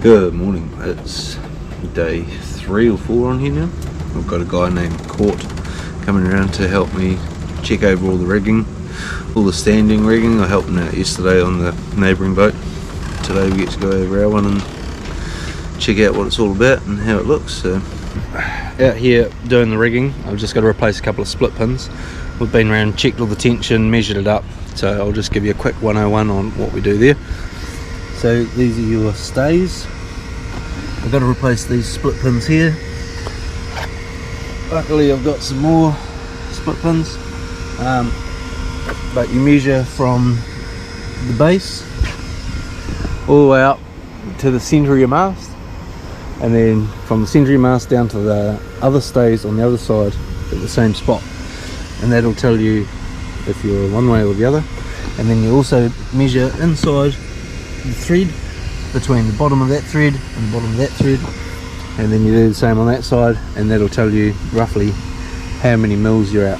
Good morning, it's day 3 or 4 on here now. I've got a guy named Court coming around to help me check over all the rigging, all the standing rigging. I helped him out yesterday on the neighbouring boat. Today we get to go over our one and check out what it's all about and how it looks. So, out here doing the rigging, I've just got to replace a couple of split pins. We've been around, checked all the tension, measured it up, so I'll just give you a quick 101 on what we do there. So these are your stays. I've got to replace these split pins here. Luckily I've got some more split pins, but you measure from the base all the way up to the centre of your mast, and then from the centre of your mast down to the other stays on the other side at the same spot, and that'll tell you if you're one way or the other. And then you also measure inside the thread, between the bottom of that thread and the bottom of that thread, and then you do the same on that side, and that'll tell you roughly how many mils you're out.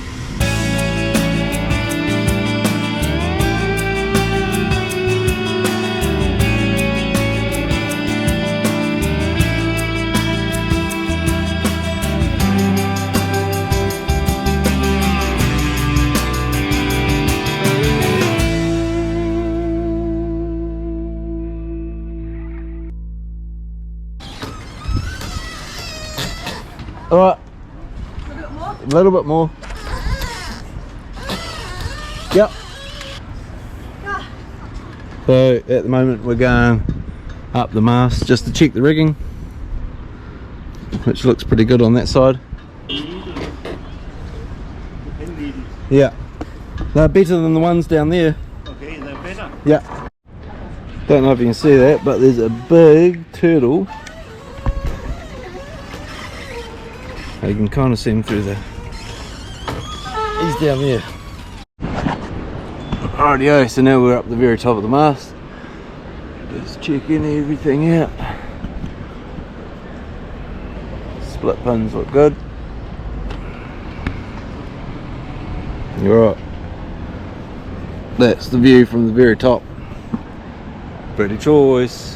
Alright, a little bit more. Yep. So at the moment we're going up the mast just to check the rigging, which looks pretty good on that side. Yeah, they're better than the ones down there. Okay, they're better? Yeah. Don't know if you can see that, but there's a big turtle. You can kind of see him through there. He's down there. Rightio, so now we're up the very top of the mast. Just checking everything out. Split pins look good. Right. That's the view from the very top. Pretty choice.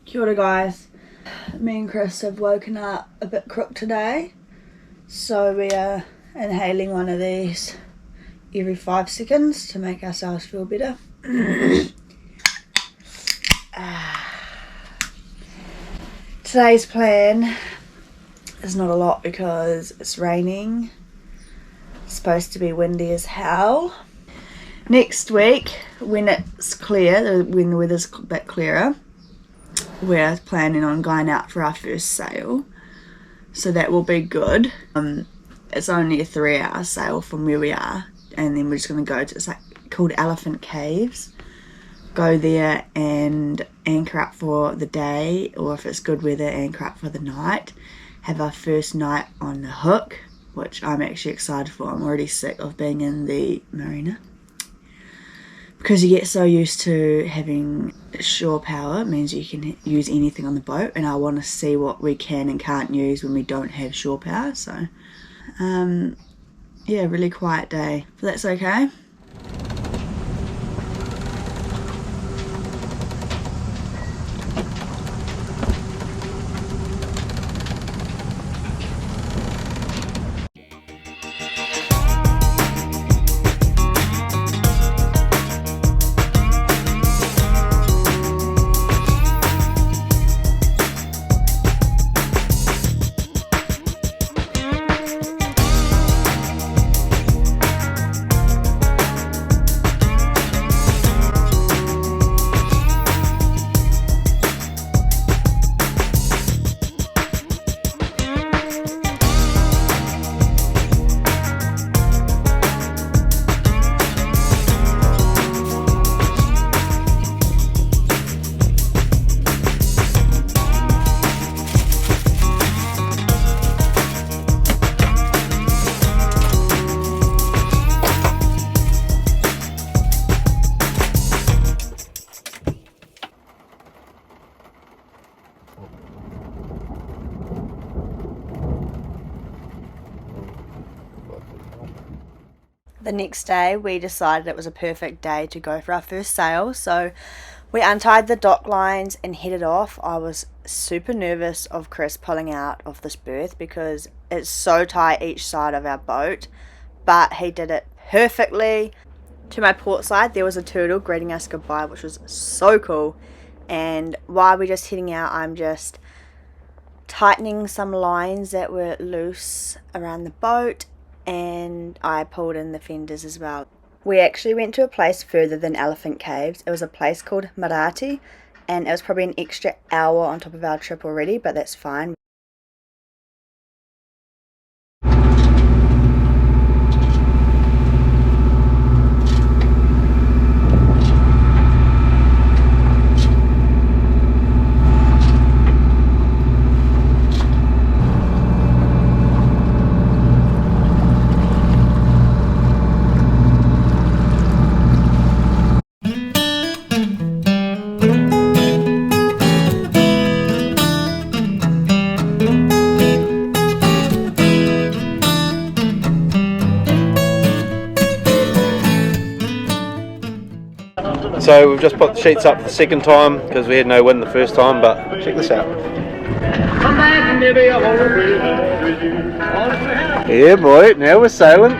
Kia ora guys, me and Chris have woken up a bit crook today, so we are inhaling one of these every 5 seconds to make ourselves feel better. Today's plan is not a lot because it's raining. It's supposed to be windy as hell. Next week, when it's clear, when the weather's a bit clearer, we're planning on going out for our first sail, so that will be good. It's only a 3-hour sail from where we are, and then we're just going to go to, it's like called Elephant Caves. Go there and anchor up for the day, or if it's good weather, anchor up for the night. Have our first night on the hook, which I'm actually excited for. I'm already sick of being in the marina, because you get so used to having shore power. It means you can use anything on the boat, and I want to see what we can and can't use when we don't have shore power. So yeah, really quiet day, but that's okay. The next day we decided it was a perfect day to go for our first sail, so we untied the dock lines and headed off. I was super nervous of Chris pulling out of this berth because it's so tight each side of our boat, but he did it perfectly. To my port side there was a turtle greeting us goodbye, which was so cool, and while we're just heading out I'm just tightening some lines that were loose around the boat, and I pulled in the fenders as well. We actually went to a place further than Elephant Caves. It was a place called Marati, and it was probably an extra hour on top of our trip already, but that's fine. So we've just put the sheets up for the second time because we had no wind the first time, but check this out. Yeah boy, now we're sailing.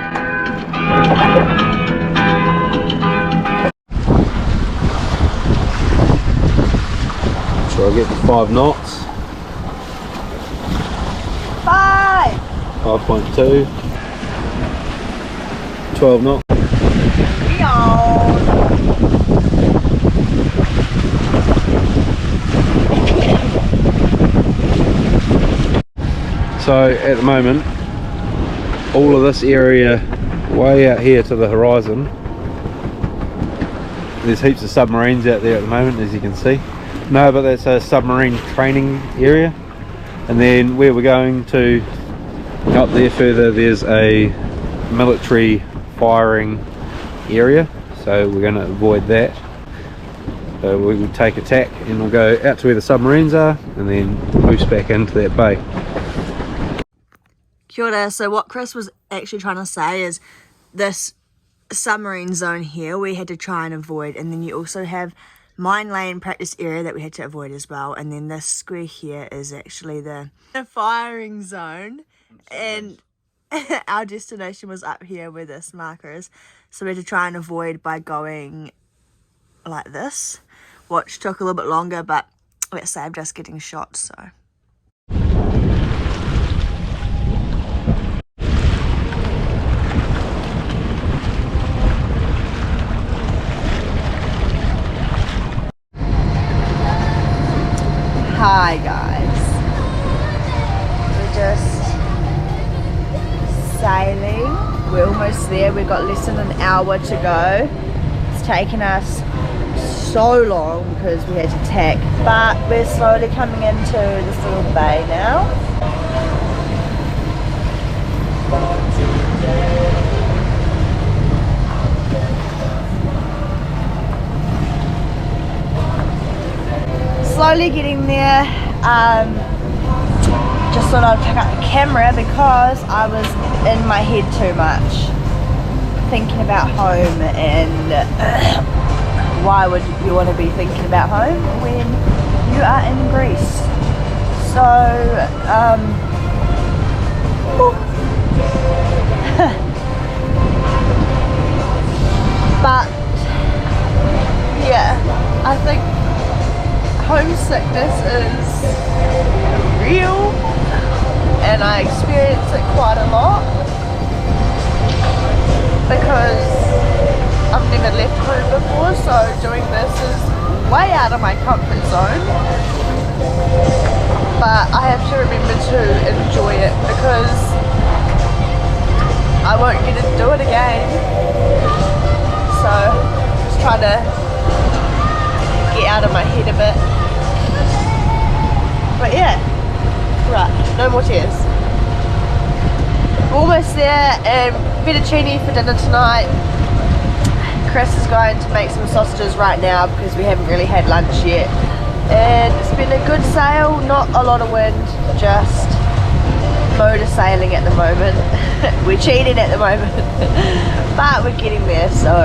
Try to get to 5 knots. 5.2. 12 knots. So at the moment, all of this area way out here to the horizon, there's heaps of submarines out there at the moment, as you can see. No, but that's a submarine training area. And then where we're going to, up there further, there's a military firing area, so we're going to avoid that. So we will take a tack and we'll go out to where the submarines are and then loose back into that bay. Kia ora. So what Chris was actually trying to say is this submarine zone here we had to try and avoid, and then you also have mine lane practice area that we had to avoid as well, and then this square here is actually the firing zone, and our destination was up here where this marker is, so we had to try and avoid by going like this, which took a little bit longer, but it saved us getting shot. So hi guys, we're just sailing, we're almost there, we've got less than an hour to go. It's taken us so long because we had to tack, but we're slowly coming into this little bay now. Slowly getting there. Just thought I'd pick up the camera because I was in my head too much, thinking about home, and why would you want to be thinking about home when you are in Greece? So, but yeah, I think homesickness is real, and I experience it quite a lot because I've never left home before, so doing this is way out of my comfort zone, but I have to remember to enjoy it because I won't get to do it again. So just trying to get out of my head a bit. But yeah, right, no more tears. We're almost there, and fettuccine for dinner tonight. Chris is going to make some sausages right now because we haven't really had lunch yet, and it's been a a good sail, not a lot of wind, just motor sailing at the moment. We're cheating at the moment, but we're getting there, so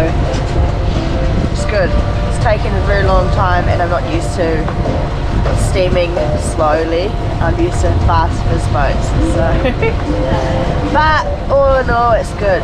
it's good. It's taken a very long time and I'm not used to steaming slowly. I'm used to fast fizz boats, so but all in all it's good.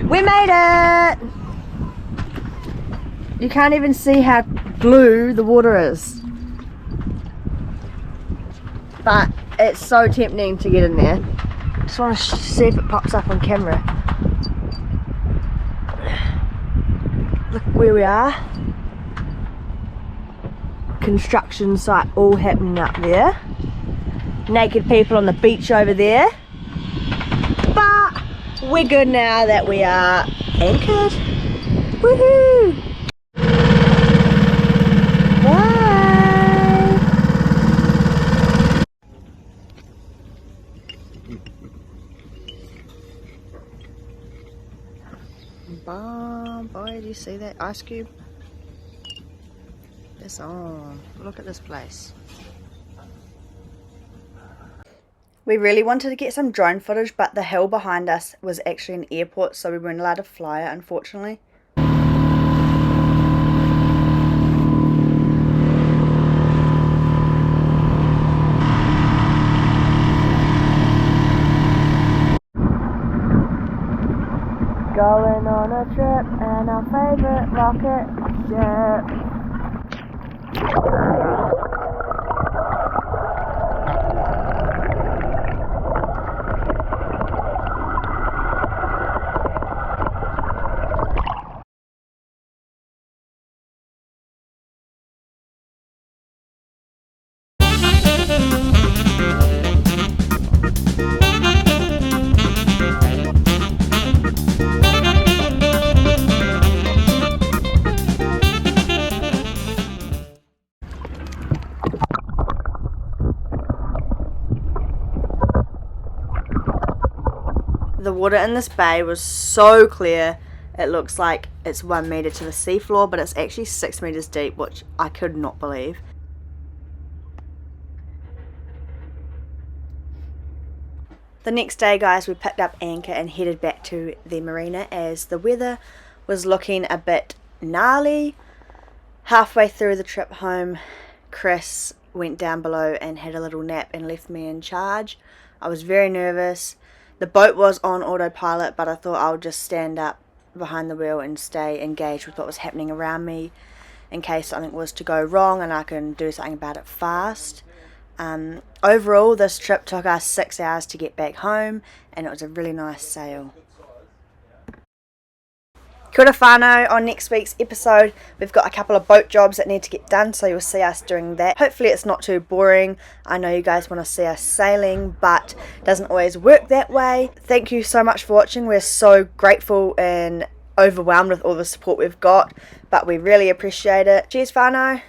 We made it! You can't even see how blue the water is. But it's so tempting to get in there. Just want to see if it pops up on camera. Look where we are. Construction site all happening up there. Naked people on the beach over there. But we're good now that we are anchored. Woohoo! Bye! Boy, do you see that ice cube? It's on. Look at this place. We really wanted to get some drone footage, but the hill behind us was actually an airport, so we weren't allowed to fly it, unfortunately. Going on a trip and our favourite rocket ship. The water in this bay was so clear, it looks like it's 1 metre to the seafloor, but it's actually 6 metres deep, which I could not believe. The next day, guys, we picked up anchor and headed back to the marina as the weather was looking a bit gnarly. Halfway through the trip home, Chris went down below and had a little nap and left me in charge. I was very nervous. The boat was on autopilot, but I thought I would just stand up behind the wheel and stay engaged with what was happening around me in case something was to go wrong and I can do something about it fast. Overall, this trip took us 6 hours to get back home and it was a really nice sail. Kia ora whānau. On next week's episode, we've got a couple of boat jobs that need to get done, so you'll see us doing that. Hopefully it's not too boring. I know you guys want to see us sailing, but it doesn't always work that way. Thank you so much for watching. We're so grateful and overwhelmed with all the support we've got, but we really appreciate it. Cheers whānau.